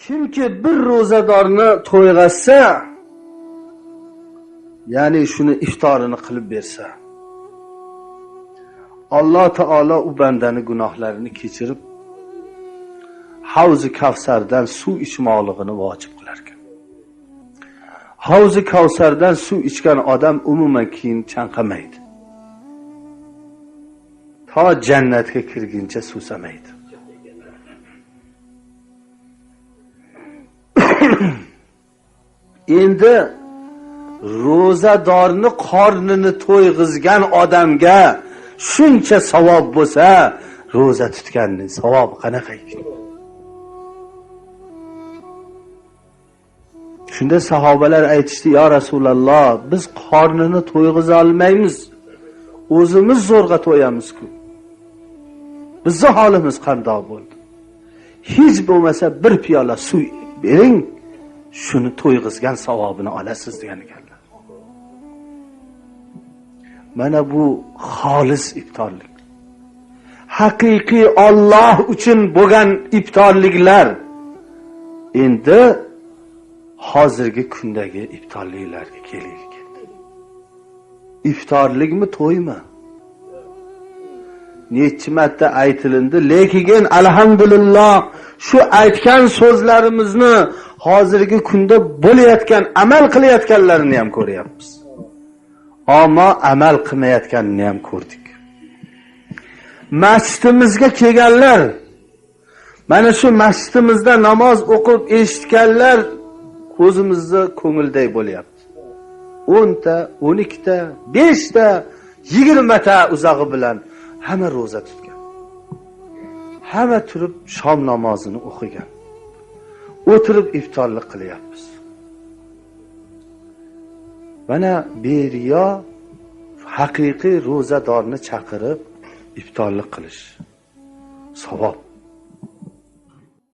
Kimki bir ro'zadorni to'yg'azsa, ya'ni shuni iftorini qilib bersa, Alloh taolo u bandani gunohlarini kechirib, Havzi Kavsardan suv ichmoqligini vojib qilar ekan. Havzi Kavsardan suv ichgan odam umuman keyin chanqamaydi. Ta jannatga kirguncha suvsamaydi. Endi ro'zadorni qornini to'yg'izgan odamga shuncha savob bo'lsa, ro'za tutganning savobi qanaqa ekan? Shunda sahobalar aytishdi: "Ya Rasululloh, biz qornini to'yg'iza olmaymiz. O'zimiz zo'rg'a to'yamiz-ku. Bizning holimiz qanday bo'ldi? Hech bo'lmasa bir piyola suv bering, shuni to'yg'izgan savobini olasiz" degan ekanlar. Mana bu xolis iftorlik. Haqiqiy Alloh uchun bo'lgan iftorliklar. Endi hozirgi kundagi iftorliklarga kelaylik. Iftorlikmi, to'ymi? Necha marta aytilindi, lekin alhamdulillah shu aytgan so'zlarimizni hozirgi kunda bo'layotgan, amal qilayotganlarini ham ko'ryapmiz. Ammo amal qilmayotganini ham ko'rdik. Masjidimizga kelganlar, mana shu masjidimizda namoz o'qib eshitganlar ko'zimizda ko'ngilday bo'lyapti. 10 ta, 12 ta, 5 ta, 20 ta uzog'i bilan hamma ro'za tutgan. Hamma turib shom namozini o'qigan. O'tirib iftorlik qilyapmiz. Mana beriyo haqiqiy ro'zadorni chaqirib iftorlik qilish savob.